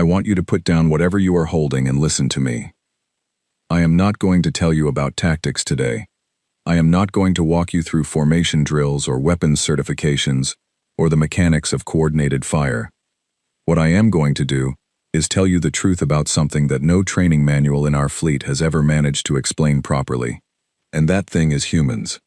I want you to put down whatever you are holding and listen to me. I am not going to tell you about tactics today. I am not going to walk you through formation drills or weapons certifications or the mechanics of coordinated fire. What I am going to do is tell you the truth about something that no training manual in our fleet has ever managed to explain properly. And that thing is humans.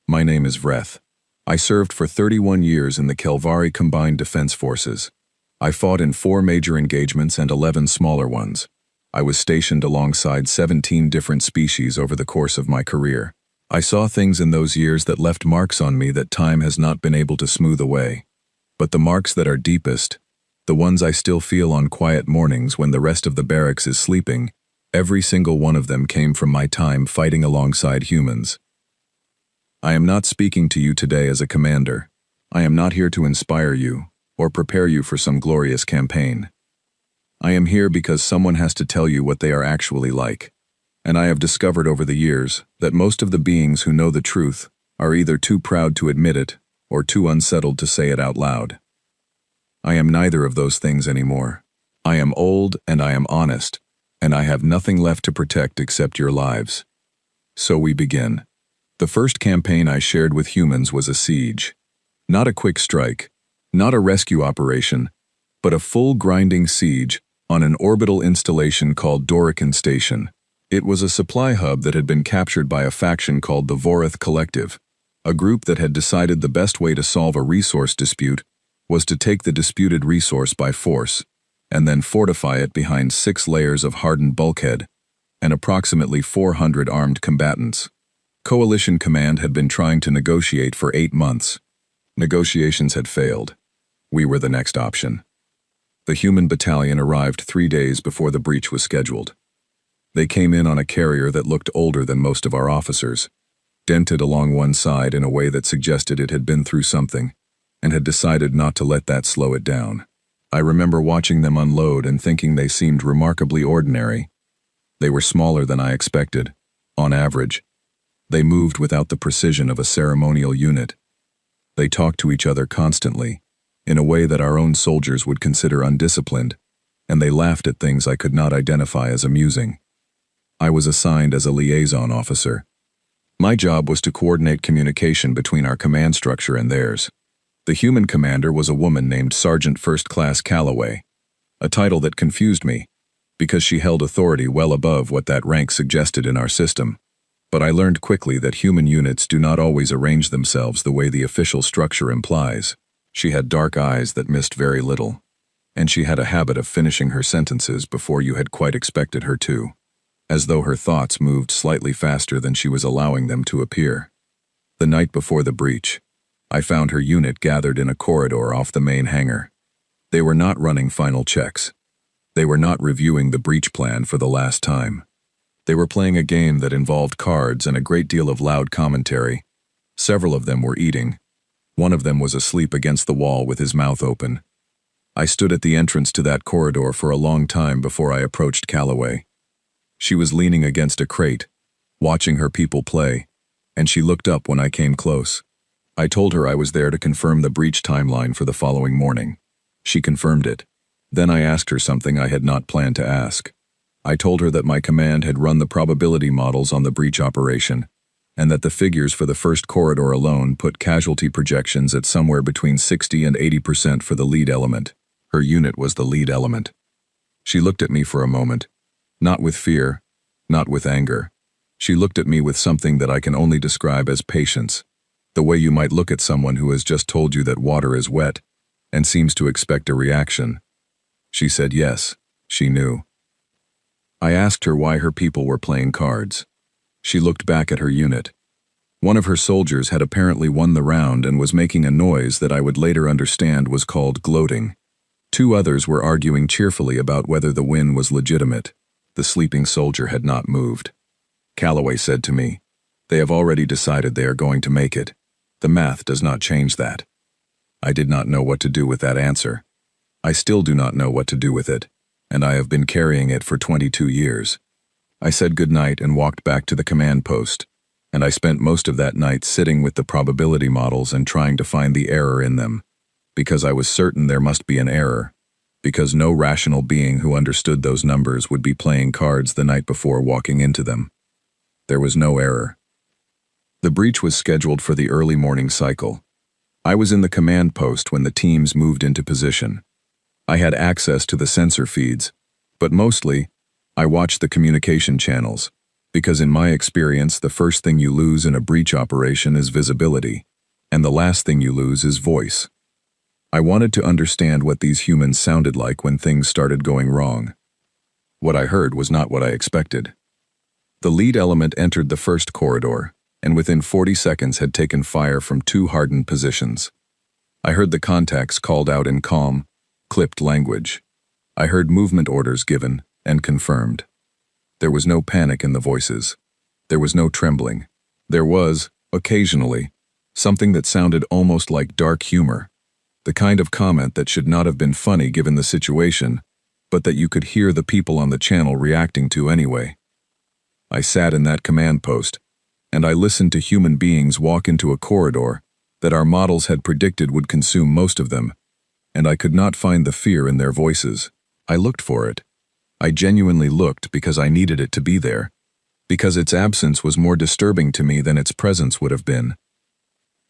My name is Vreth. I served for 31 years in the Kelvari Combined Defense Forces. I fought in 4 major engagements and 11 smaller ones. I was stationed alongside 17 different species over the course of my career. I saw things in those years that left marks on me that time has not been able to smooth away. But the marks that are deepest, the ones I still feel on quiet mornings when the rest of the barracks is sleeping, every single one of them came from my time fighting alongside humans. I am not speaking to you today as a commander. I am not here to inspire you or prepare you for some glorious campaign. I am here because someone has to tell you what they are actually like. And I have discovered over the years that most of the beings who know the truth are either too proud to admit it or too unsettled to say it out loud. I am neither of those things anymore. I am old and I am honest, and I have nothing left to protect except your lives. So we begin. The first campaign I shared with humans was a siege. Not a quick strike, not a rescue operation, but a full grinding siege on an orbital installation called Dorican Station. It was a supply hub that had been captured by a faction called the Vorith Collective, a group that had decided the best way to solve a resource dispute was to take the disputed resource by force and then fortify it behind 6 layers of hardened bulkhead and approximately 400 armed combatants. Coalition Command had been trying to negotiate for 8 months. Negotiations had failed. We were the next option. The human battalion arrived 3 days before the breach was scheduled. They came in on a carrier that looked older than most of our officers, dented along one side in a way that suggested it had been through something, and had decided not to let that slow it down. I remember watching them unload and thinking they seemed remarkably ordinary. They were smaller than I expected, on average. They moved without the precision of a ceremonial unit. They talked to each other constantly, in a way that our own soldiers would consider undisciplined, and they laughed at things I could not identify as amusing. I was assigned as a liaison officer. My job was to coordinate communication between our command structure and theirs. The human commander was a woman named Sergeant First Class Calloway, a title that confused me, because she held authority well above what that rank suggested in our system. But I learned quickly that human units do not always arrange themselves the way the official structure implies. She had dark eyes that missed very little, and she had a habit of finishing her sentences before you had quite expected her to, as though her thoughts moved slightly faster than she was allowing them to appear. The night before the breach, I found her unit gathered in a corridor off the main hangar. They were not running final checks. They were not reviewing the breach plan for the last time. They were playing a game that involved cards and a great deal of loud commentary. Several of them were eating. One of them was asleep against the wall with his mouth open. I stood at the entrance to that corridor for a long time before I approached Calloway. She was leaning against a crate, watching her people play, and she looked up when I came close. I told her I was there to confirm the breach timeline for the following morning. She confirmed it. Then I asked her something I had not planned to ask. I told her that my command had run the probability models on the breach operation, and that the figures for the first corridor alone put casualty projections at somewhere between 60 and 80% for the lead element. Her unit was the lead element. She looked at me for a moment, not with fear, not with anger. She looked at me with something that I can only describe as patience, the way you might look at someone who has just told you that water is wet and seems to expect a reaction. She said yes, she knew. I asked her why her people were playing cards. She looked back at her unit. One of her soldiers had apparently won the round and was making a noise that I would later understand was called gloating. 2 others were arguing cheerfully about whether the win was legitimate. The sleeping soldier had not moved. Calloway said to me, "They have already decided they are going to make it. The math does not change that." I did not know what to do with that answer. I still do not know what to do with it, and I have been carrying it for 22 years. I said goodnight and walked back to the command post, and I spent most of that night sitting with the probability models and trying to find the error in them, because I was certain there must be an error. because no rational being who understood those numbers would be playing cards the night before walking into them. There was no error. The breach was scheduled for the early morning cycle. I was in the command post when the teams moved into position. I had access to the sensor feeds, but mostly, I watched the communication channels, because in my experience, the first thing you lose in a breach operation is visibility, and the last thing you lose is voice. I wanted to understand what these humans sounded like when things started going wrong. What I heard was not what I expected. The lead element entered the first corridor, and within 40 seconds had taken fire from 2 hardened positions. I heard the contacts called out in calm, clipped language. I heard movement orders given and confirmed. There was no panic in the voices. There was no trembling. There was, occasionally, something that sounded almost like dark humor, the kind of comment that should not have been funny given the situation, but that you could hear the people on the channel reacting to anyway. I sat in that command post, and I listened to human beings walk into a corridor that our models had predicted would consume most of them, and I could not find the fear in their voices. I looked for it. I genuinely looked because I needed it to be there, because its absence was more disturbing to me than its presence would have been.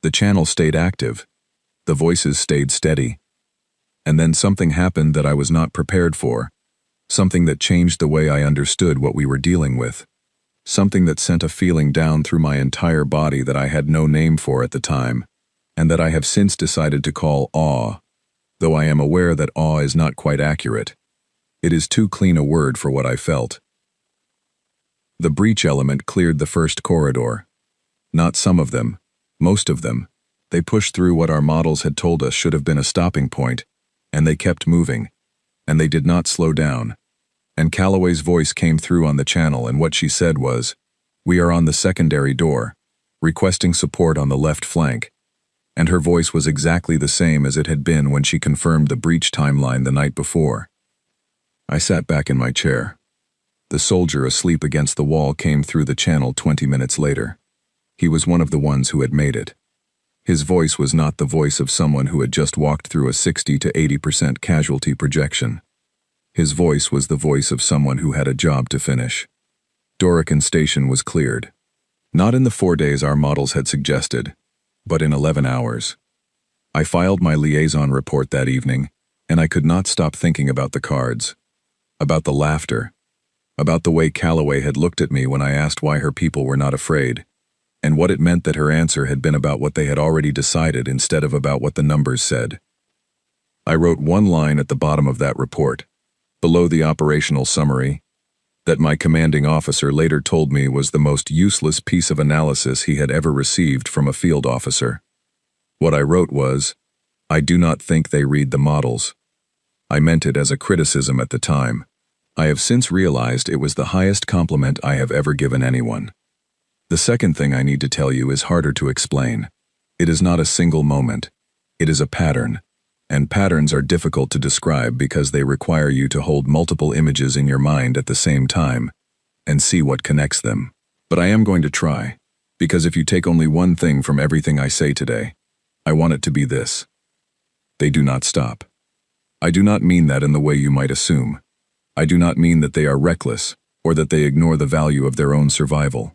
The channel stayed active. The voices stayed steady. And then something happened that I was not prepared for, something that changed the way I understood what we were dealing with. Something that sent a feeling down through my entire body that I had no name for at the time, and that I have since decided to call awe, though I am aware that awe is not quite accurate. It is too clean a word for what I felt. The breach element cleared the first corridor. Not some of them, most of them. They pushed through what our models had told us should have been a stopping point, and they kept moving, and they did not slow down. And Calloway's voice came through on the channel, and what she said was, "We are on the secondary door, requesting support on the left flank." And her voice was exactly the same as it had been when she confirmed the breach timeline the night before. I sat back in my chair. The soldier asleep against the wall came through the channel 20 minutes later. He was one of the ones who had made it. His voice was not the voice of someone who had just walked through a 60 to 80% casualty projection. His voice was the voice of someone who had a job to finish. Dorican Station was cleared. Not in the 4 days our models had suggested, but in 11 hours. I filed my liaison report that evening, and I could not stop thinking about the cards, about the laughter, about the way Calloway had looked at me when I asked why her people were not afraid, and what it meant that her answer had been about what they had already decided instead of about what the numbers said. I wrote one line at the bottom of that report, below the operational summary, that my commanding officer later told me was the most useless piece of analysis he had ever received from a field officer. What I wrote was, "I do not think they read the models." I meant it as a criticism at the time. I have since realized it was the highest compliment I have ever given anyone. The second thing I need to tell you is harder to explain. It is not a single moment. It is a pattern. And patterns are difficult to describe because they require you to hold multiple images in your mind at the same time and see what connects them. But I am going to try, because if you take only one thing from everything I say today, I want it to be this: they do not stop. I do not mean that in the way you might assume. I do not mean that they are reckless or that they ignore the value of their own survival.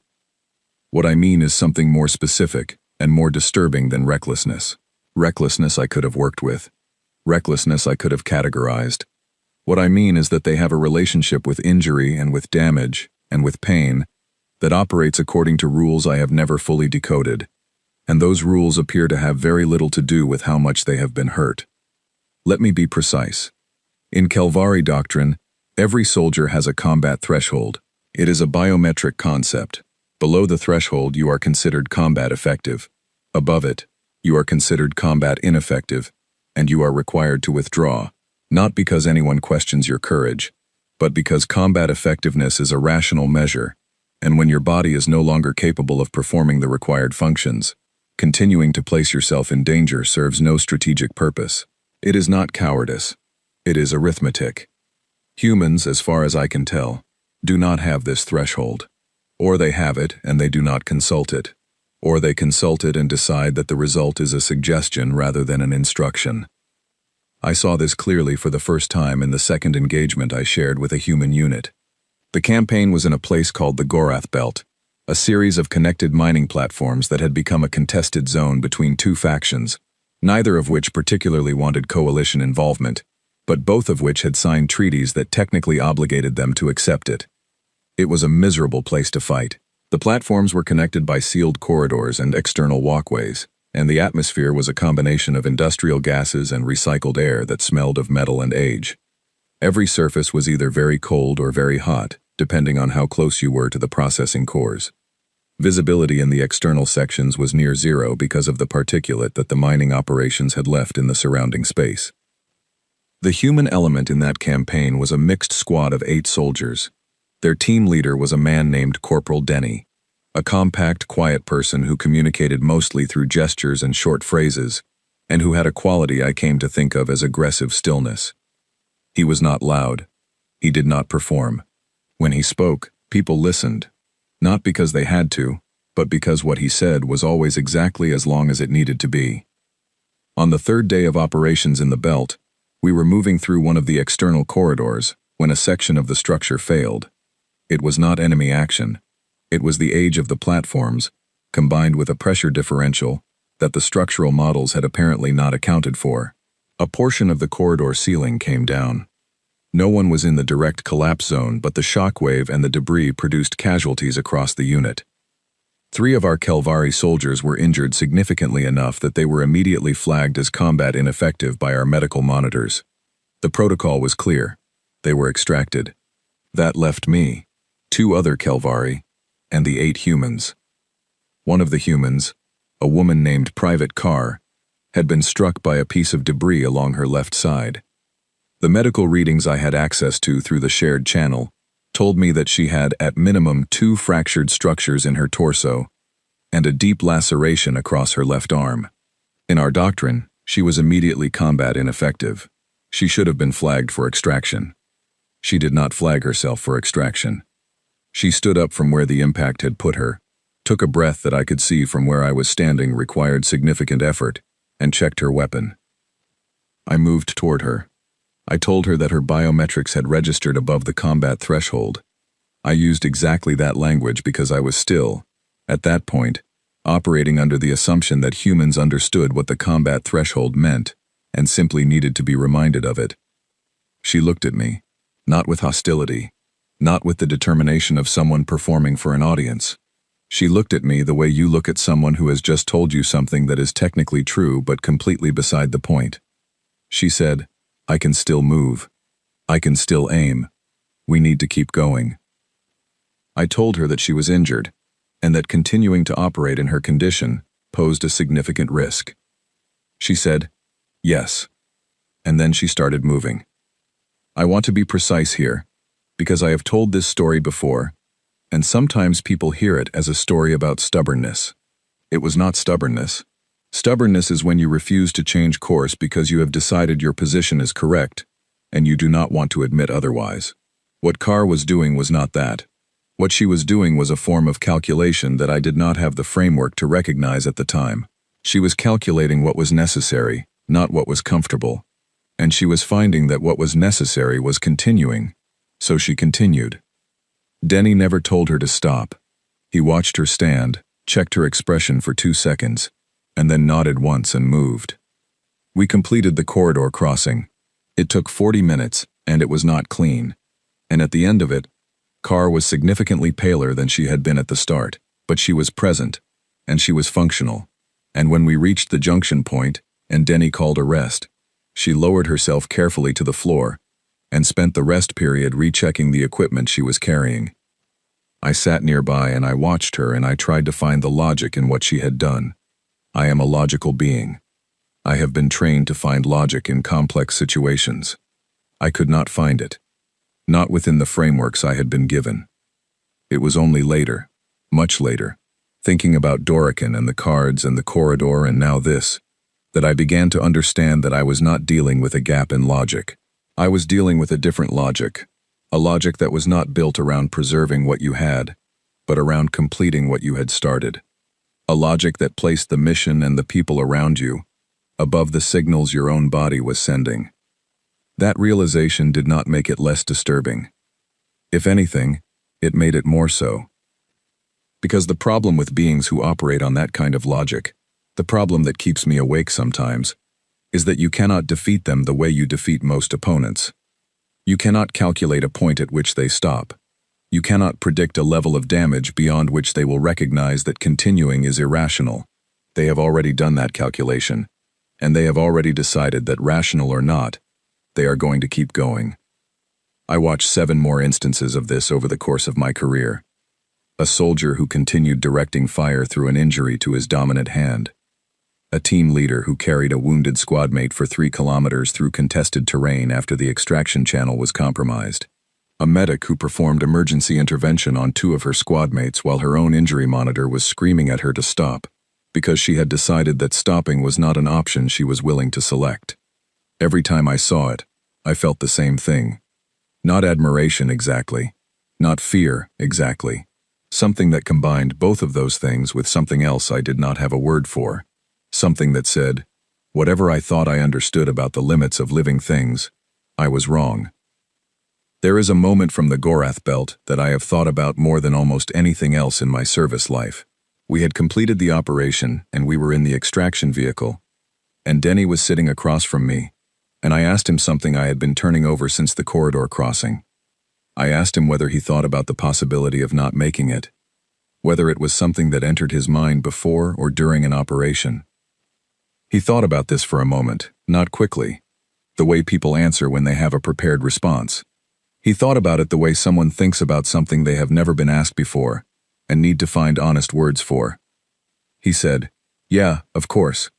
What I mean is something more specific and more disturbing than recklessness. Recklessness I could have worked with. Recklessness I could have categorized. What I mean is that they have a relationship with injury and with damage and with pain that operates according to rules I have never fully decoded, and those rules appear to have very little to do with how much they have been hurt. Let me be precise. In Calvari doctrine, every soldier has a combat threshold. It is a biometric concept. Below the threshold, you are considered combat effective. Above it, you are considered combat ineffective, and you are required to withdraw, not because anyone questions your courage, but because combat effectiveness is a rational measure, and when your body is no longer capable of performing the required functions, continuing to place yourself in danger serves no strategic purpose. It is not cowardice. It is arithmetic. Humans, as far as I can tell, do not have this threshold. Or they have it and they do not consult it. Or they consult it and decide that the result is a suggestion rather than an instruction. I saw this clearly for the first time in the second engagement I shared with a human unit. The campaign was in a place called the Gorath Belt, a series of connected mining platforms that had become a contested zone between two factions, neither of which particularly wanted coalition involvement, but both of which had signed treaties that technically obligated them to accept it. It was a miserable place to fight. The platforms were connected by sealed corridors and external walkways, and the atmosphere was a combination of industrial gases and recycled air that smelled of metal and age. Every surface was either very cold or very hot, depending on how close you were to the processing cores. Visibility in the external sections was near zero because of the particulate that the mining operations had left in the surrounding space. The human element in that campaign was a mixed squad of 8 soldiers. Their team leader was a man named Corporal Denny, a compact, quiet person who communicated mostly through gestures and short phrases, and who had a quality I came to think of as aggressive stillness. He was not loud. He did not perform. When he spoke, people listened, not because they had to, but because what he said was always exactly as long as it needed to be. On the 3rd day of operations in the belt, we were moving through one of the external corridors when a section of the structure failed. It was not enemy action. It was the age of the platforms, combined with a pressure differential that the structural models had apparently not accounted for. A portion of the corridor ceiling came down. No one was in the direct collapse zone, but the shockwave and the debris produced casualties across the unit. 3 of our Kelvari soldiers were injured significantly enough that they were immediately flagged as combat ineffective by our medical monitors. The protocol was clear. They were extracted. That left me, 2 other Kelvari, and the 8 humans. One of the humans, a woman named Private Carr, had been struck by a piece of debris along her left side. The medical readings I had access to through the shared channel told me that she had at minimum 2 fractured structures in her torso and a deep laceration across her left arm. In our doctrine, she was immediately combat ineffective. She should have been flagged for extraction. She did not flag herself for extraction. She stood up from where the impact had put her, took a breath that I could see from where I was standing required significant effort, and checked her weapon. I moved toward her. I told her that her biometrics had registered above the combat threshold. I used exactly that language because I was still, at that point, operating under the assumption that humans understood what the combat threshold meant and simply needed to be reminded of it. She looked at me, not with hostility, not with the determination of someone performing for an audience. She looked at me the way you look at someone who has just told you something that is technically true but completely beside the point. She said, "I can still move. I can still aim. We need to keep going." I told her that she was injured, and that continuing to operate in her condition posed a significant risk. She said, "Yes." And then she started moving. I want to be precise here, because I have told this story before, and sometimes people hear it as a story about stubbornness. It was not stubbornness. Stubbornness is when you refuse to change course because you have decided your position is correct, and you do not want to admit otherwise. What Carr was doing was not that. What she was doing was a form of calculation that I did not have the framework to recognize at the time. She was calculating what was necessary, not what was comfortable. And she was finding that what was necessary was continuing, so she continued. Denny never told her to stop. He watched her stand, checked her expression for 2 seconds, and then nodded once and moved. We completed the corridor crossing. It took 40 minutes, and it was not clean. And at the end of it, Carr was significantly paler than she had been at the start, but she was present, and she was functional. And when we reached the junction point, and Denny called a rest, she lowered herself carefully to the floor, and spent the rest period rechecking the equipment she was carrying. I sat nearby and I watched her and I tried to find the logic in what she had done. I am a logical being. I have been trained to find logic in complex situations. I could not find it. Not within the frameworks I had been given. It was only later, much later, thinking about Dorican and the cards and the corridor and now this, that I began to understand that I was not dealing with a gap in logic. I was dealing with a different logic, a logic that was not built around preserving what you had, but around completing what you had started. A logic that placed the mission and the people around you, above the signals your own body was sending. That realization did not make it less disturbing. If anything, it made it more so. Because the problem with beings who operate on that kind of logic, the problem that keeps me awake sometimes, is that you cannot defeat them the way you defeat most opponents. You cannot calculate a point at which they stop. You cannot predict a level of damage beyond which they will recognize that continuing is irrational. They have already done that calculation, and they have already decided that, rational or not, they are going to keep going. I watched 7 more instances of this over the course of my career. A soldier who continued directing fire through an injury to his dominant hand. A team leader who carried a wounded squadmate for 3 kilometers through contested terrain after the extraction channel was compromised. A medic who performed emergency intervention on 2 of her squadmates while her own injury monitor was screaming at her to stop, because she had decided that stopping was not an option she was willing to select. Every time I saw it, I felt the same thing. Not admiration exactly. Not fear exactly. Something that combined both of those things with something else I did not have a word for. Something that said, whatever I thought I understood about the limits of living things, I was wrong. There is a moment from the Gorath Belt that I have thought about more than almost anything else in my service life. We had completed the operation and we were in the extraction vehicle, and Denny was sitting across from me, and I asked him something I had been turning over since the corridor crossing. I asked him whether he thought about the possibility of not making it, whether it was something that entered his mind before or during an operation. He thought about this for a moment, not quickly, the way people answer when they have a prepared response. He thought about it the way someone thinks about something they have never been asked before and need to find honest words for. He said, "Yeah, of course.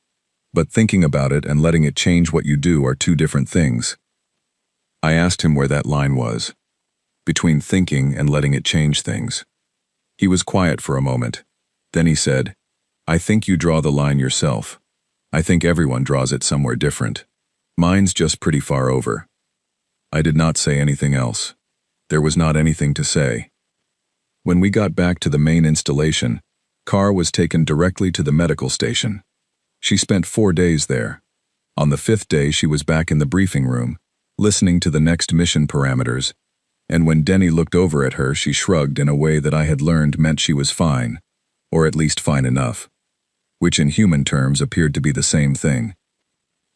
But thinking about it and letting it change what you do are 2 different things." I asked him where that line was, between thinking and letting it change things. He was quiet for a moment. Then he said, "I think you draw the line yourself. I think everyone draws it somewhere different. Mine's just pretty far over." I did not say anything else. There was not anything to say. When we got back to the main installation, Carr was taken directly to the medical station. She spent 4 days there. On the 5th day she was back in the briefing room, listening to the next mission parameters, and when Denny looked over at her she shrugged in a way that I had learned meant she was fine, or at least fine enough, which in human terms appeared to be the same thing.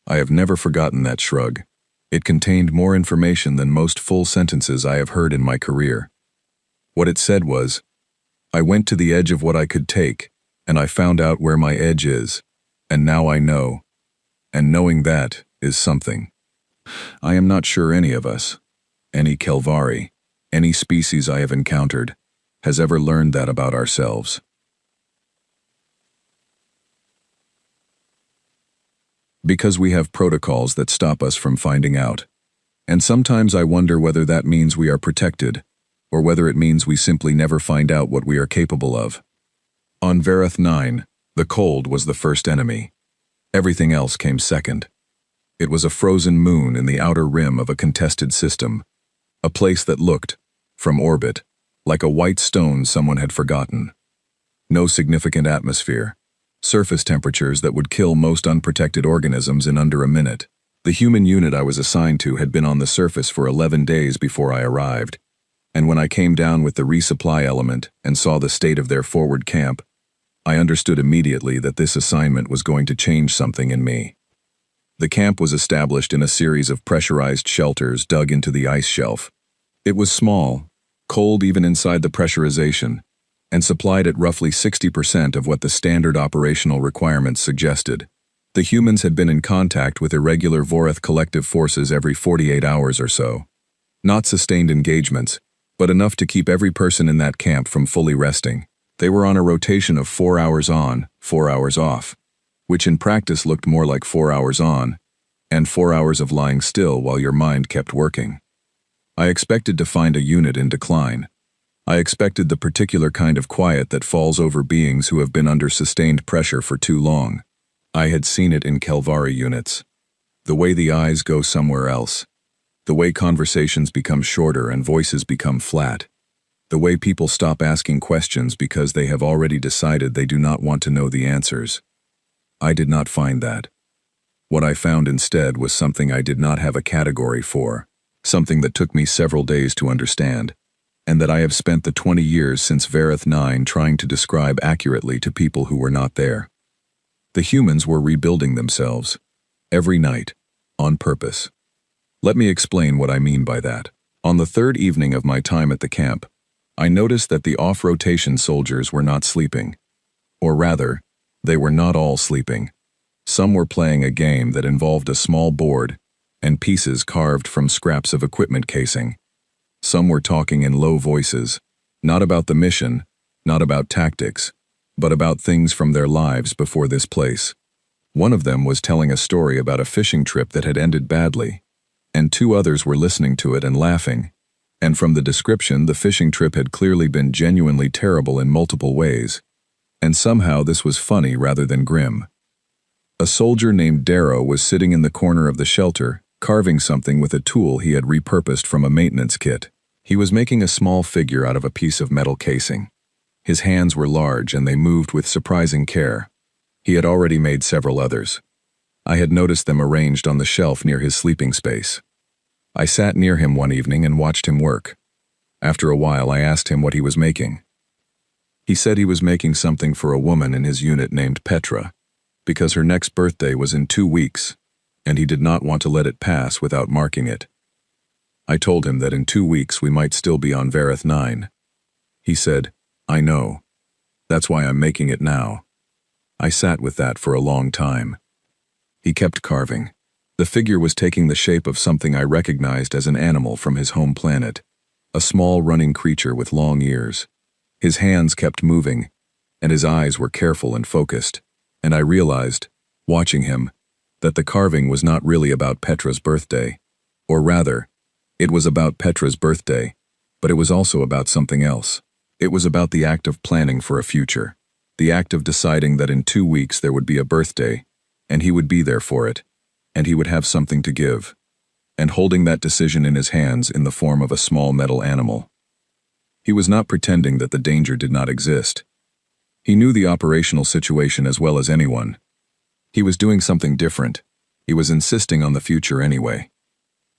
I have never forgotten that shrug. It contained more information than most full sentences I have heard in my career. What it said was, "I went to the edge of what I could take, and I found out where my edge is, and now I know. And knowing that is something." I am not sure any of us, any Kelvari, any species I have encountered, has ever learned that about ourselves. Because we have protocols that stop us from finding out. And sometimes I wonder whether that means we are protected, or whether it means we simply never find out what we are capable of. On Vareth 9, the cold was the first enemy. Everything else came second. It was a frozen moon in the outer rim of a contested system, a place that looked, from orbit, like a white stone someone had forgotten. No significant atmosphere. Surface temperatures that would kill most unprotected organisms in under a minute. The human unit I was assigned to had been on the surface for 11 days before I arrived, and when I came down with the resupply element and saw the state of their forward camp, I understood immediately that this assignment was going to change something in me. The camp was established in a series of pressurized shelters dug into the ice shelf. It was small, cold even inside the pressurization, and supplied at roughly 60% of what the standard operational requirements suggested. The humans had been in contact with irregular Voreth collective forces every 48 hours or so. Not sustained engagements, but enough to keep every person in that camp from fully resting. They were on a rotation of 4 hours on, 4 hours off, which in practice looked more like 4 hours on, and 4 hours of lying still while your mind kept working. I expected to find a unit in decline. I expected the particular kind of quiet that falls over beings who have been under sustained pressure for too long. I had seen it in Kelvari units. The way the eyes go somewhere else. The way conversations become shorter and voices become flat. The way people stop asking questions because they have already decided they do not want to know the answers. I did not find that. What I found instead was something I did not have a category for, something that took me several days to understand, and that I have spent the 20 years since Vareth 9 trying to describe accurately to people who were not there. The humans were rebuilding themselves, every night, on purpose. Let me explain what I mean by that. On the third evening of my time at the camp, I noticed that the off-rotation soldiers were not sleeping. Or rather, they were not all sleeping. Some were playing a game that involved a small board and pieces carved from scraps of equipment casing. Some were talking in low voices, not about the mission, not about tactics, but about things from their lives before this place. One of them was telling a story about a fishing trip that had ended badly, and two others were listening to it and laughing. And from the description, the fishing trip had clearly been genuinely terrible in multiple ways. And somehow this was funny rather than grim. A soldier named Darrow was sitting in the corner of the shelter, carving something with a tool he had repurposed from a maintenance kit. He was making a small figure out of a piece of metal casing. His hands were large and they moved with surprising care. He had already made several others. I had noticed them arranged on the shelf near his sleeping space. I sat near him one evening and watched him work. After a while, I asked him what he was making. He said he was making something for a woman in his unit named Petra, because her next birthday was in 2 weeks, and he did not want to let it pass without marking it. I told him that in 2 weeks we might still be on Vareth 9. He said, "I know. That's why I'm making it now." I sat with that for a long time. He kept carving. The figure was taking the shape of something I recognized as an animal from his home planet, a small running creature with long ears. His hands kept moving, and his eyes were careful and focused, and I realized, watching him, that the carving was not really about Petra's birthday. Or rather, it was about Petra's birthday, but it was also about something else. It was about the act of planning for a future, the act of deciding that in 2 weeks there would be a birthday, and he would be there for it, and he would have something to give, and holding that decision in his hands in the form of a small metal animal. He was not pretending that the danger did not exist. He knew the operational situation as well as anyone. He was doing something different. He was insisting on the future anyway.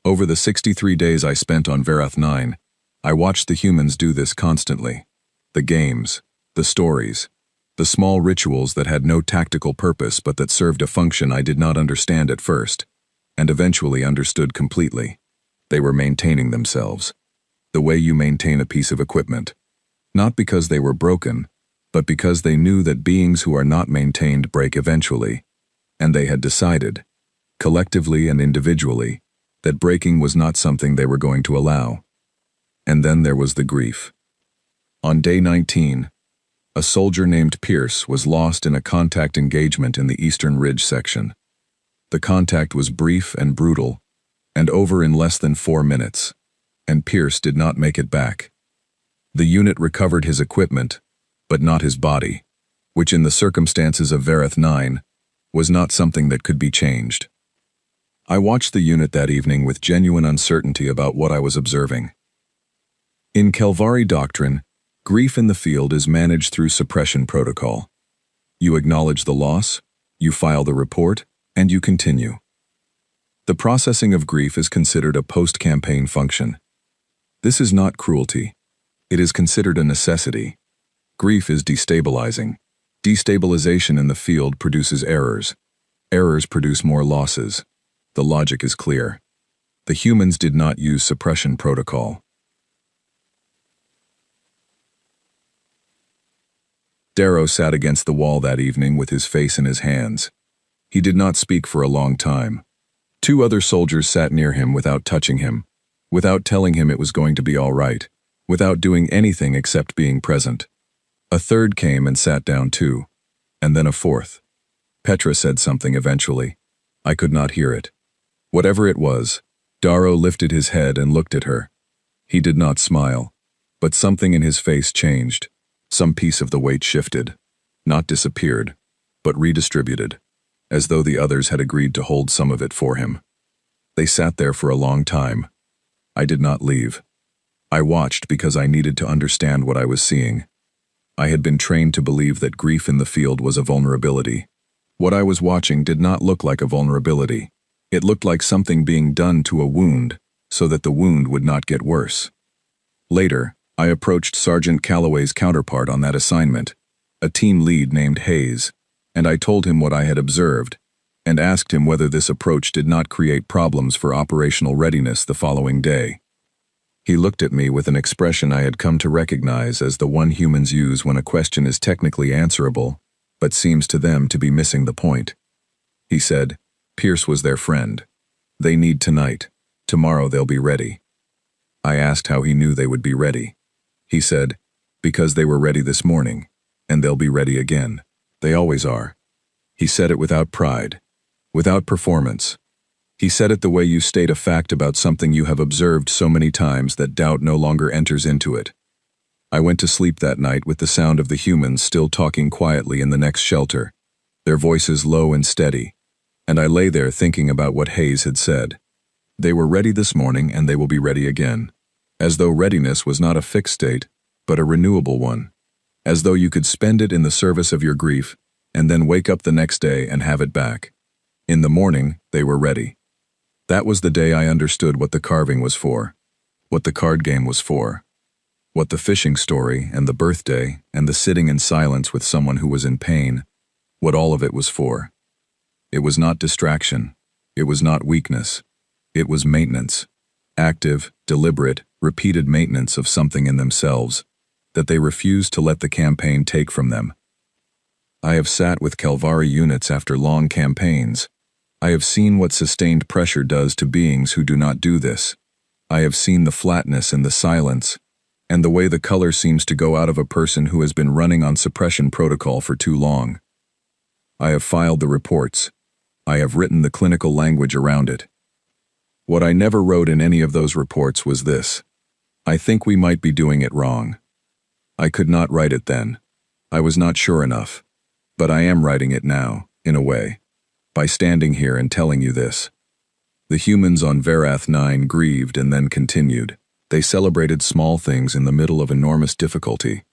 Over the 63 days I spent on Vareth 9, I watched the humans do this constantly. The games, the stories, the small rituals that had no tactical purpose but that served a function I did not understand at first, and eventually understood completely. They were maintaining themselves, the way you maintain a piece of equipment. Not because they were broken, but because they knew that beings who are not maintained break eventually, and they had decided, collectively and individually, that breaking was not something they were going to allow. And then there was the grief. On day 19, a soldier named Pierce was lost in a contact engagement in the Eastern Ridge section. The contact was brief and brutal, and over in less than 4 minutes, and Pierce did not make it back. The unit recovered his equipment, but not his body, which in the circumstances of Vareth 9 was not something that could be changed. I watched the unit that evening with genuine uncertainty about what I was observing. In Kelvari doctrine, grief in the field is managed through suppression protocol. You acknowledge the loss, you file the report, and you continue. The processing of grief is considered a post-campaign function. This is not cruelty. It is considered a necessity. Grief is destabilizing. Destabilization in the field produces errors. Errors produce more losses. The logic is clear. The humans did not use suppression protocol. Darrow sat against the wall that evening with his face in his hands. He did not speak for a long time. 2 other soldiers sat near him without touching him, without telling him it was going to be all right, without doing anything except being present. A third came and sat down too, and then a fourth. Petra said something eventually. I could not hear it. Whatever it was, Darrow lifted his head and looked at her. He did not smile, but something in his face changed. Some piece of the weight shifted, not disappeared, but redistributed, as though the others had agreed to hold some of it for him. They sat there for a long time. I did not leave. I watched because I needed to understand what I was seeing. I had been trained to believe that grief in the field was a vulnerability, What I was watching did not look like a vulnerability. It looked like something being done to a wound, so that the wound would not get worse. Later, I approached Sergeant Calloway's counterpart on that assignment, a team lead named Hayes, and I told him what I had observed, and asked him whether this approach did not create problems for operational readiness the following day. He looked at me with an expression I had come to recognize as the one humans use when a question is technically answerable, but seems to them to be missing the point. He said, "Pierce was their friend. They need tonight. Tomorrow they'll be ready." I asked how he knew they would be ready. He said, "Because they were ready this morning, and they'll be ready again. They always are." He said it without pride, without performance. He said it the way you state a fact about something you have observed so many times that doubt no longer enters into it. I went to sleep that night with the sound of the humans still talking quietly in the next shelter, their voices low and steady, and I lay there thinking about what Hayes had said. They were ready this morning and they will be ready again. As though readiness was not a fixed state, but a renewable one. As though you could spend it in the service of your grief, and then wake up the next day and have it back. In the morning, they were ready. That was the day I understood what the carving was for, what the card game was for, what the fishing story and the birthday and the sitting in silence with someone who was in pain, what all of it was for. It was not distraction. It was not weakness. It was maintenance. Active, deliberate, repeated maintenance of something in themselves that they refused to let the campaign take from them. I have sat with Calvari units after long campaigns. I have seen what sustained pressure does to beings who do not do this. I have seen the flatness and the silence, and the way the color seems to go out of a person who has been running on suppression protocol for too long. I have filed the reports. I have written the clinical language around it. What I never wrote in any of those reports was this: I think we might be doing it wrong. I could not write it then. I was not sure enough. But I am writing it now, in a way, by standing here and telling you this. The humans on Verath 9 grieved and then continued. They celebrated small things in the middle of enormous difficulty.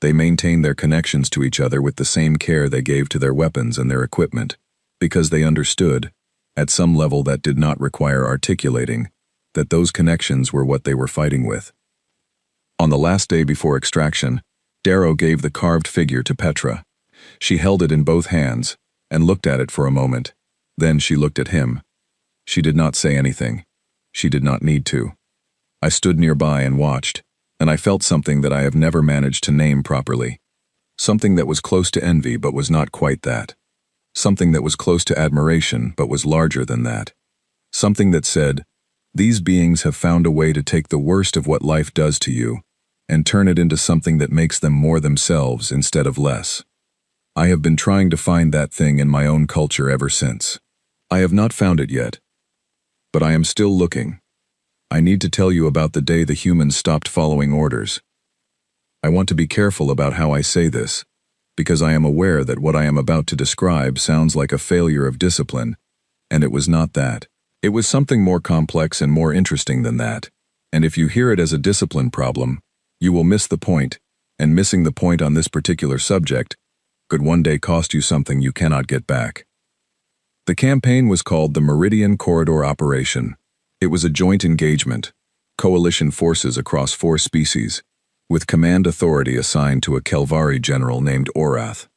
They maintained their connections to each other with the same care they gave to their weapons and their equipment, because they understood, at some level that did not require articulating, that those connections were what they were fighting with. On the last day before extraction, Darrow gave the carved figure to Petra. She held it in both hands and looked at it for a moment. Then she looked at him. She did not say anything. She did not need to. I stood nearby and watched, and I felt something that I have never managed to name properly. Something that was close to envy but was not quite that. Something that was close to admiration but was larger than that. Something that said, these beings have found a way to take the worst of what life does to you and turn it into something that makes them more themselves instead of less. I have been trying to find that thing in my own culture ever since. I have not found it yet. But I am still looking. I need to tell you about the day the humans stopped following orders. I want to be careful about how I say this, because I am aware that what I am about to describe sounds like a failure of discipline, and it was not that. It was something more complex and more interesting than that, and if you hear it as a discipline problem, you will miss the point, and missing the point on this particular subject could one day cost you something you cannot get back. The campaign was called the Meridian Corridor Operation. It was a joint engagement, coalition forces across 4 species, with command authority assigned to a Calvari general named Orath.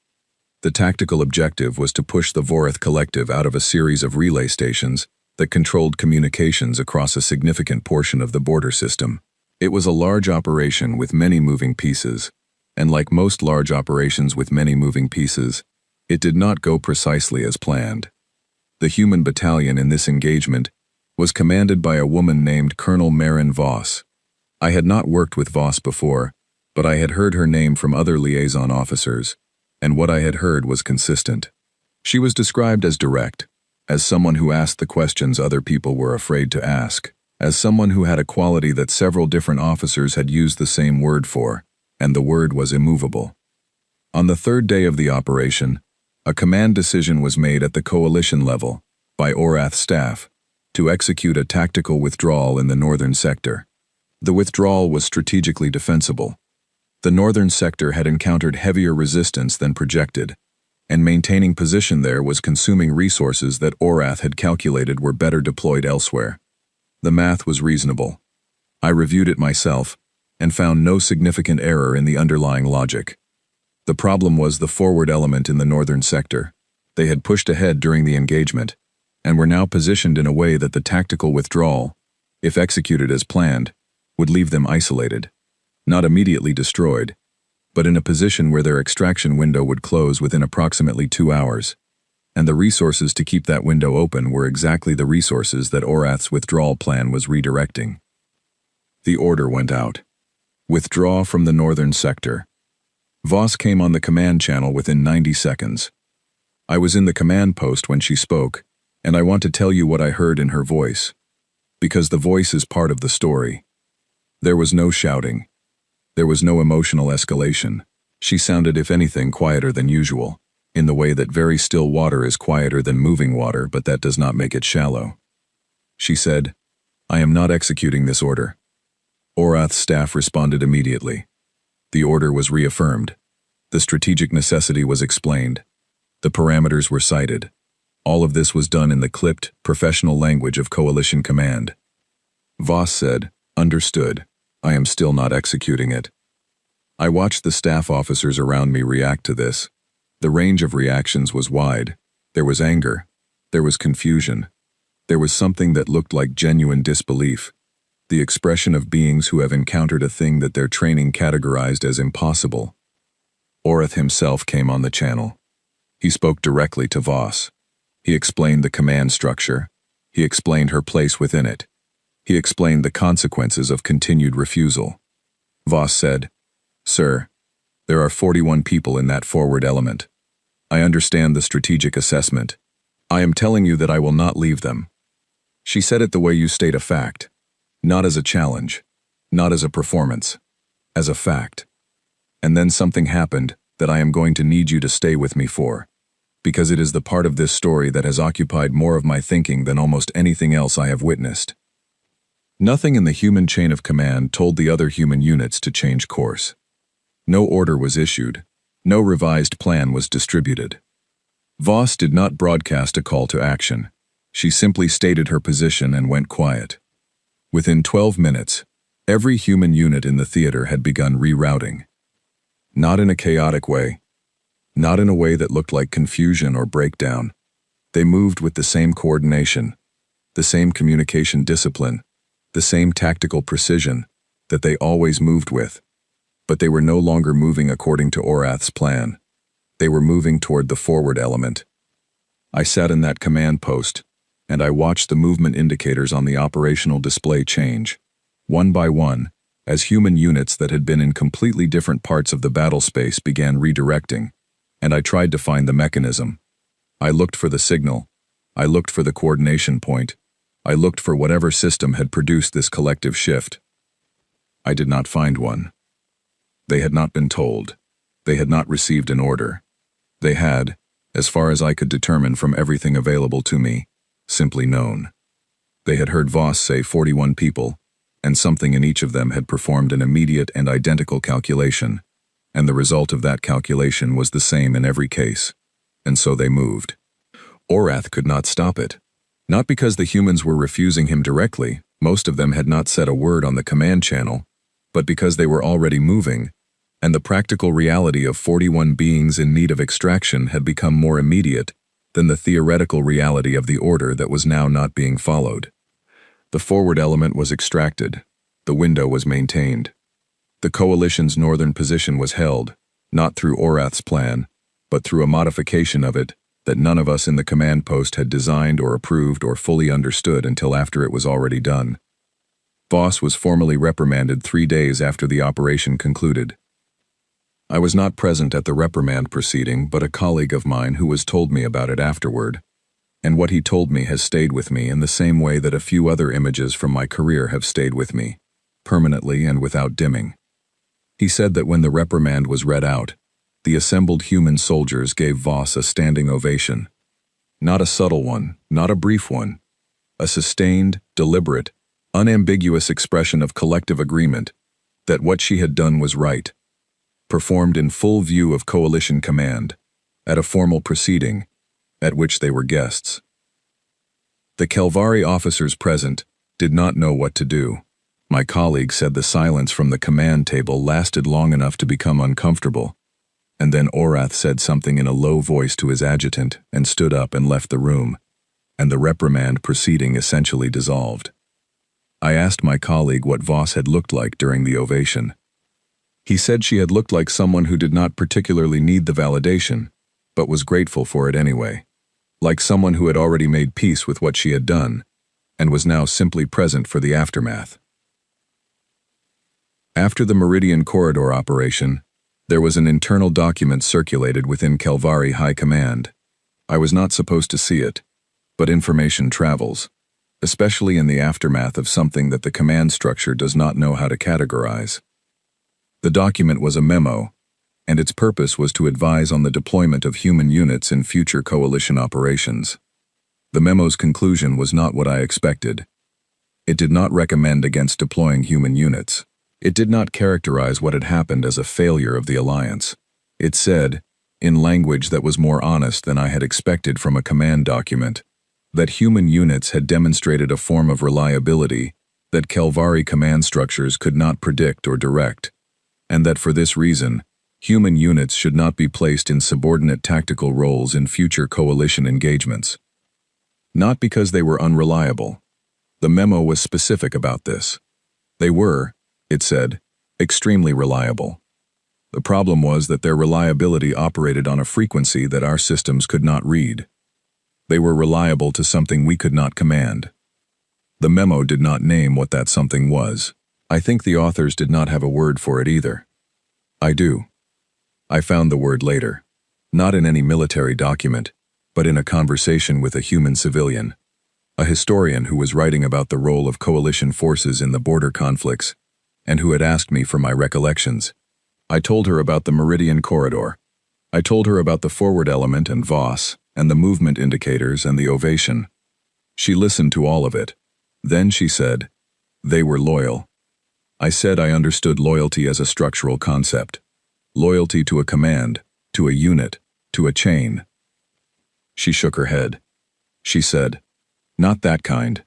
The tactical objective was to push the Vorath Collective out of a series of relay stations that controlled communications across a significant portion of the border system. It was a large operation with many moving pieces, and like most large operations with many moving pieces, it did not go precisely as planned. The human battalion in this engagement was commanded by a woman named Colonel Marin Voss. I had not worked with Voss before, but I had heard her name from other liaison officers, and what I had heard was consistent. She was described as direct, as someone who asked the questions other people were afraid to ask, as someone who had a quality that several different officers had used the same word for, and the word was immovable. On the 3rd day of the operation, a command decision was made at the coalition level, by Orath's staff, to execute a tactical withdrawal in the northern sector. The withdrawal was strategically defensible. The northern sector had encountered heavier resistance than projected, and maintaining position there was consuming resources that Orath had calculated were better deployed elsewhere. The math was reasonable. I reviewed it myself and found no significant error in the underlying logic. The problem was the forward element in the northern sector. They had pushed ahead during the engagement and were now positioned in a way that the tactical withdrawal, if executed as planned, would leave them isolated, not immediately destroyed, but in a position where their extraction window would close within approximately 2 hours, and the resources to keep that window open were exactly the resources that Orath's withdrawal plan was redirecting. The order went out. Withdraw from the northern sector. Voss came on the command channel within 90 seconds. I was in the command post when she spoke, and I want to tell you what I heard in her voice, because the voice is part of the story. There was no shouting. There was no emotional escalation. She sounded, if anything, quieter than usual, in the way that very still water is quieter than moving water, but that does not make it shallow. She said, "I am not executing this order." Orath's staff responded immediately. The order was reaffirmed. The strategic necessity was explained. The parameters were cited. All of this was done in the clipped, professional language of Coalition Command. Voss said, "Understood. I am still not executing it." I watched the staff officers around me react to this. The range of reactions was wide. There was anger. There was confusion. There was something that looked like genuine disbelief. The expression of beings who have encountered a thing that their training categorized as impossible. Orath himself came on the channel. He spoke directly to Voss. He explained the command structure. He explained her place within it. He explained the consequences of continued refusal. Voss said, "Sir, there are 41 people in that forward element. I understand the strategic assessment. I am telling you that I will not leave them." She said it the way you state a fact. Not as a challenge, not as a performance, as a fact. And then something happened that I am going to need you to stay with me for, because it is the part of this story that has occupied more of my thinking than almost anything else I have witnessed. Nothing in the human chain of command told the other human units to change course. No order was issued. No revised plan was distributed. Voss did not broadcast a call to action. She simply stated her position and went quiet. Within 12 minutes, every human unit in the theater had begun rerouting. Not in a chaotic way. Not in a way that looked like confusion or breakdown. They moved with the same coordination, the same communication discipline, the same tactical precision that they always moved with. But they were no longer moving according to Orath's plan. They were moving toward the forward element. I sat in that command post, and I watched the movement indicators on the operational display change, one by one, as human units that had been in completely different parts of the battle space began redirecting, and I tried to find the mechanism. I looked for the signal. I looked for the coordination point. I looked for whatever system had produced this collective shift. I did not find one. They had not been told. They had not received an order. They had, as far as I could determine from everything available to me, simply known. They had heard Voss say 41 people, and something in each of them had performed an immediate and identical calculation, and the result of that calculation was the same in every case, and so they moved. Orath could not stop it. Not because the humans were refusing him directly, most of them had not said a word on the command channel, but because they were already moving, and the practical reality of 41 beings in need of extraction had become more immediate than the theoretical reality of the order that was now not being followed. The forward element was extracted. The window was maintained. The coalition's northern position was held, not through Orath's plan, but through a modification of it that none of us in the command post had designed or approved or fully understood until after it was already done. Voss was formally reprimanded 3 days after the operation concluded. I was not present at the reprimand proceeding, but a colleague of mine who was told me about it afterward, and what he told me has stayed with me in the same way that a few other images from my career have stayed with me, permanently and without dimming. He said that when the reprimand was read out, the assembled human soldiers gave Voss a standing ovation. Not a subtle one, not a brief one. A sustained, deliberate, unambiguous expression of collective agreement that what she had done was right. Performed in full view of coalition command, at a formal proceeding, at which they were guests. The Kelvari officers present did not know what to do. My colleague said the silence from the command table lasted long enough to become uncomfortable, and then Orath said something in a low voice to his adjutant and stood up and left the room, and the reprimand proceeding essentially dissolved. I asked my colleague what Voss had looked like during the ovation. He said she had looked like someone who did not particularly need the validation, but was grateful for it anyway, like someone who had already made peace with what she had done, and was now simply present for the aftermath. After the Meridian Corridor operation, there was an internal document circulated within Kelvari High Command. I was not supposed to see it, but information travels, especially in the aftermath of something that the command structure does not know how to categorize. The document was a memo, and its purpose was to advise on the deployment of human units in future coalition operations. The memo's conclusion was not what I expected. It did not recommend against deploying human units. It did not characterize what had happened as a failure of the alliance. It said, in language that was more honest than I had expected from a command document, that human units had demonstrated a form of reliability that Kelvari command structures could not predict or direct, and that for this reason, human units should not be placed in subordinate tactical roles in future coalition engagements. Not because they were unreliable. The memo was specific about this. They were, it said, extremely reliable. The problem was that their reliability operated on a frequency that our systems could not read. They were reliable to something we could not command. The memo did not name what that something was. I think the authors did not have a word for it either. I do. I found the word later, not in any military document, but in a conversation with a human civilian, a historian who was writing about the role of coalition forces in the border conflicts, and who had asked me for my recollections. I told her about the Meridian Corridor. I told her about the forward element and Voss, and the movement indicators and the ovation. She listened to all of it. Then she said, they were loyal. I said I understood loyalty as a structural concept. Loyalty to a command, to a unit, to a chain. She shook her head. She said, not that kind,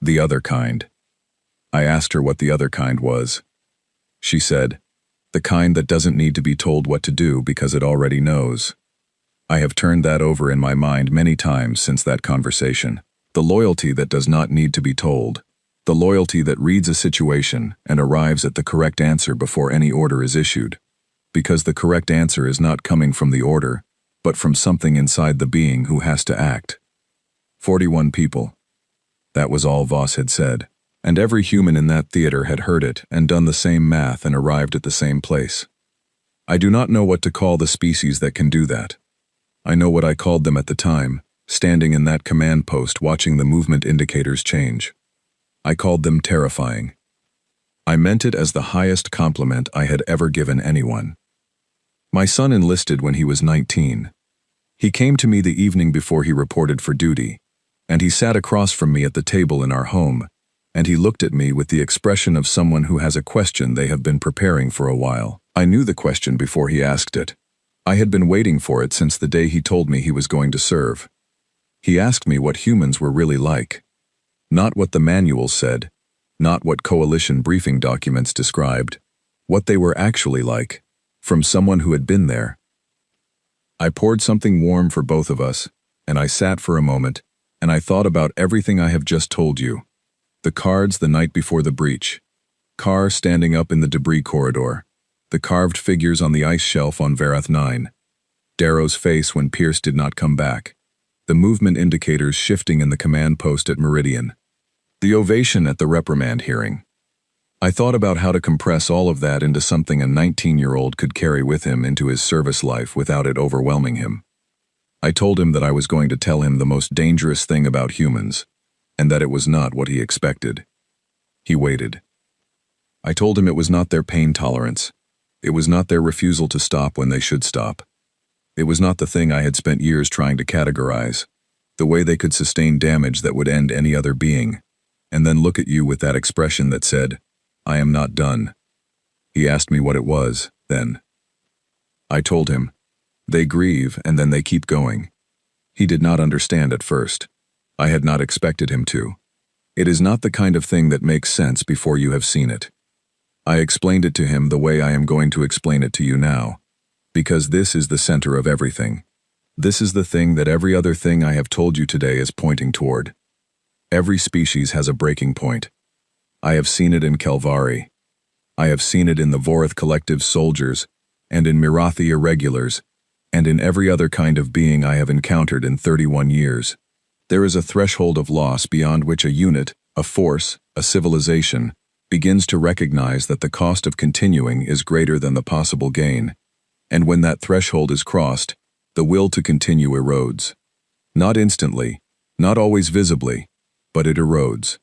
the other kind. I asked her what the other kind was. She said, the kind that doesn't need to be told what to do because it already knows. I have turned that over in my mind many times since that conversation. The loyalty that does not need to be told. The loyalty that reads a situation and arrives at the correct answer before any order is issued. Because the correct answer is not coming from the order, but from something inside the being who has to act. 41 people. That was all Voss had said. And every human in that theater had heard it and done the same math and arrived at the same place. I do not know what to call the species that can do that. I know what I called them at the time, standing in that command post watching the movement indicators change. I called them terrifying. I meant it as the highest compliment I had ever given anyone. My son enlisted when he was 19. He came to me the evening before he reported for duty, and he sat across from me at the table in our home, and he looked at me with the expression of someone who has a question they have been preparing for a while. I knew the question before he asked it. I had been waiting for it since the day he told me he was going to serve. He asked me what humans were really like. Not what the manuals said, not what coalition briefing documents described, what they were actually like, from someone who had been there. I poured something warm for both of us, and I sat for a moment, and I thought about everything I have just told you. The cards the night before the breach, Carr standing up in the debris corridor, the carved figures on the ice shelf on Varath 9, Darrow's face when Pierce did not come back, the movement indicators shifting in the command post at Meridian, the ovation at the reprimand hearing. I thought about how to compress all of that into something a 19-year-old could carry with him into his service life without it overwhelming him. I told him that I was going to tell him the most dangerous thing about humans, and that it was not what he expected. He waited. I told him it was not their pain tolerance. It was not their refusal to stop when they should stop. It was not the thing I had spent years trying to categorize, the way they could sustain damage that would end any other being, and then look at you with that expression that said, I am not done. He asked me what it was, then. I told him, They grieve and then they keep going. He did not understand at first. I had not expected him to. It is not the kind of thing that makes sense before you have seen it. I explained it to him the way I am going to explain it to you now, because this is the center of everything. This is the thing that every other thing I have told you today is pointing toward. Every species has a breaking point. I have seen it in Kelvari. I have seen it in the Vorath Collective soldiers, and in Mirathi irregulars, and in every other kind of being I have encountered in 31 years. There is a threshold of loss beyond which a unit, a force, a civilization, begins to recognize that the cost of continuing is greater than the possible gain, and when that threshold is crossed, the will to continue erodes. Not instantly, not always visibly, but it erodes.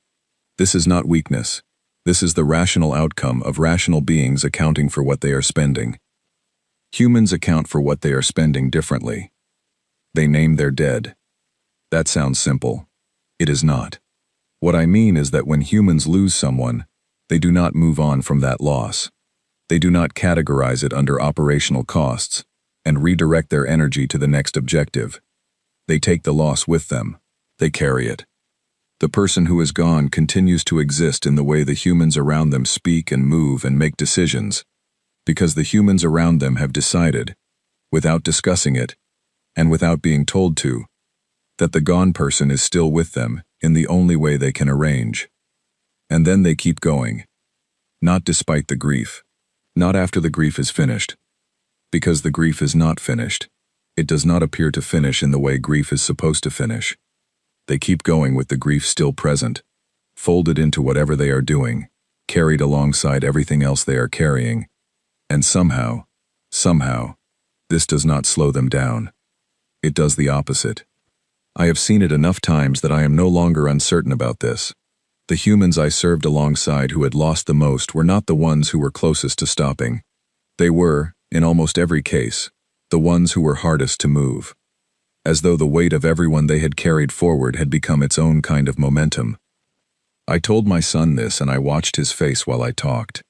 This is not weakness. This is the rational outcome of rational beings accounting for what they are spending. Humans account for what they are spending differently. They name their dead. That sounds simple. It is not. What I mean is that when humans lose someone, they do not move on from that loss. They do not categorize it under operational costs and redirect their energy to the next objective. They take the loss with them. They carry it. The person who is gone continues to exist in the way the humans around them speak and move and make decisions, because the humans around them have decided, without discussing it, and without being told to, that the gone person is still with them in the only way they can arrange. And then they keep going. Not despite the grief. Not after the grief is finished. Because the grief is not finished. It does not appear to finish in the way grief is supposed to finish. They keep going with the grief still present, folded into whatever they are doing, carried alongside everything else they are carrying. And somehow, this does not slow them down. It does the opposite. I have seen it enough times that I am no longer uncertain about this. The humans I served alongside who had lost the most were not the ones who were closest to stopping. They were, in almost every case, the ones who were hardest to move. As though the weight of everyone they had carried forward had become its own kind of momentum. I told my son this and I watched his face while I talked,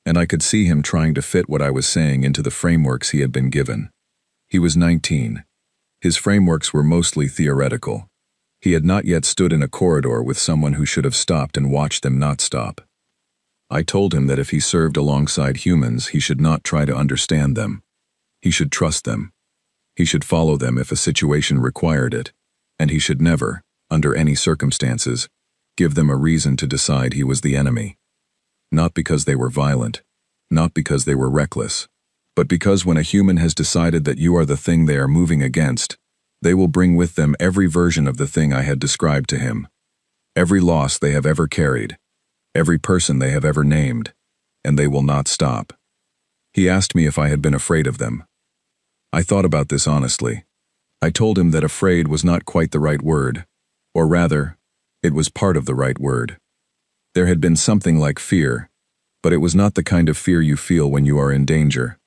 and I could see him trying to fit what I was saying into the frameworks he had been given. He was 19. His frameworks were mostly theoretical. He had not yet stood in a corridor with someone who should have stopped and watched them not stop. I told him that if he served alongside humans, he should not try to understand them. He should trust them. He should follow them if a situation required it, and he should never, under any circumstances, give them a reason to decide he was the enemy. Not because they were violent, not because they were reckless, but because when a human has decided that you are the thing they are moving against, they will bring with them every version of the thing I had described to him, every loss they have ever carried, every person they have ever named, and they will not stop. He asked me if I had been afraid of them. I thought about this honestly. I told him that afraid was not quite the right word, or rather, it was part of the right word. There had been something like fear, but it was not the kind of fear you feel when you are in danger.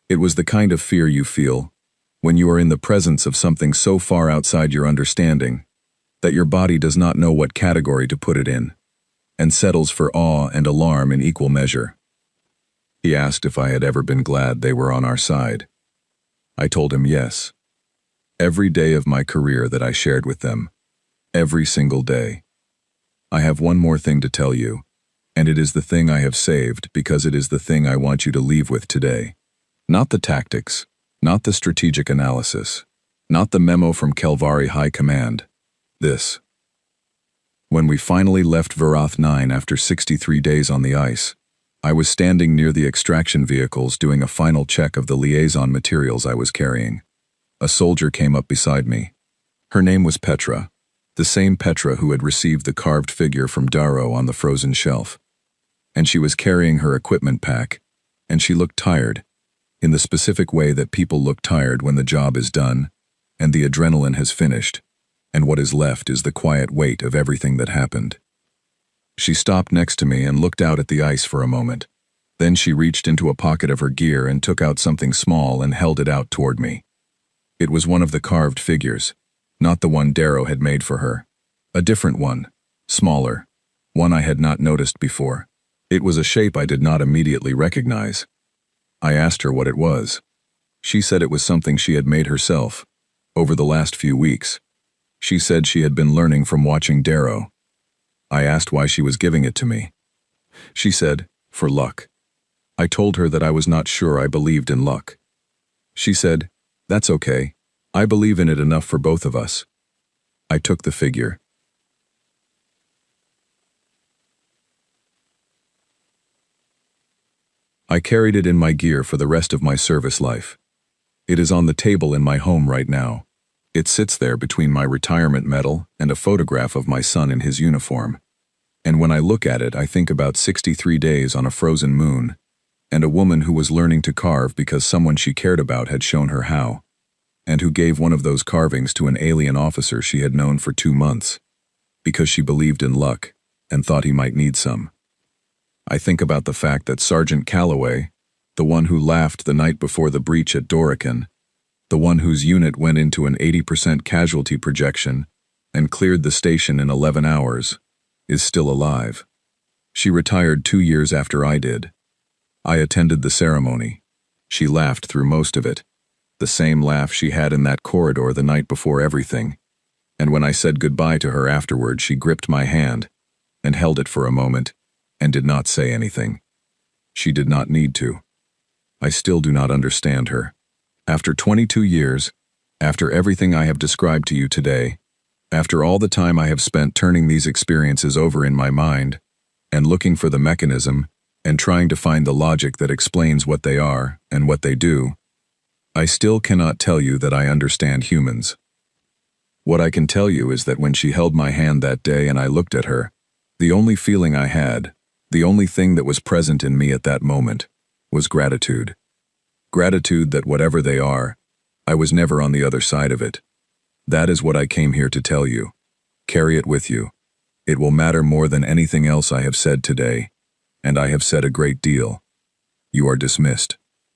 It was the kind of fear you feel when you are in the presence of something so far outside your understanding that your body does not know what category to put it in, and settles for awe and alarm in equal measure. He asked if I had ever been glad they were on our side. I told him yes. Every day of my career that I shared with them. Every single day. I have one more thing to tell you, and it is the thing I have saved because it is the thing I want you to leave with today. Not the tactics, not the strategic analysis, not the memo from Kelvari High Command. This. When we finally left Vorath 9 after 63 days on the ice, I was standing near the extraction vehicles doing a final check of the liaison materials I was carrying. A soldier came up beside me. Her name was Petra, the same Petra who had received the carved figure from Darrow on the frozen shelf. And she was carrying her equipment pack, and she looked tired, in the specific way that people look tired when the job is done, and the adrenaline has finished, and what is left is the quiet weight of everything that happened. She stopped next to me and looked out at the ice for a moment. Then she reached into a pocket of her gear and took out something small and held it out toward me. It was one of the carved figures, not the one Darrow had made for her. A different one, smaller, one I had not noticed before. It was a shape I did not immediately recognize. I asked her what it was. She said it was something she had made herself, over the last few weeks. She said she had been learning from watching Darrow. I asked why she was giving it to me. She said, for luck. I told her that I was not sure I believed in luck. She said, that's okay. I believe in it enough for both of us. I took the figure. I carried it in my gear for the rest of my service life. It is on the table in my home right now. It sits there between my retirement medal and a photograph of my son in his uniform. And when I look at it, I think about 63 days on a frozen moon, and a woman who was learning to carve because someone she cared about had shown her how, and who gave one of those carvings to an alien officer she had known for 2 months, because she believed in luck and thought he might need some. I think about the fact that Sergeant Calloway, the one who laughed the night before the breach at Dorican, the one whose unit went into an 80% casualty projection and cleared the station in 11 hours, is still alive. She retired 2 years after I did. I attended the ceremony. She laughed through most of it, the same laugh she had in that corridor the night before everything, and when I said goodbye to her afterward, she gripped my hand and held it for a moment and did not say anything. She did not need to. I still do not understand her. After 22 years, after everything I have described to you today, after all the time I have spent turning these experiences over in my mind and looking for the mechanism and trying to find the logic that explains what they are and what they do, I still cannot tell you that I understand humans. What I can tell you is that when she held my hand that day and I looked at her, the only feeling I had, the only thing that was present in me at that moment, was gratitude. Gratitude that whatever they are, I was never on the other side of it. That is what I came here to tell you. Carry it with you. It will matter more than anything else I have said today, and I have said a great deal. You are dismissed.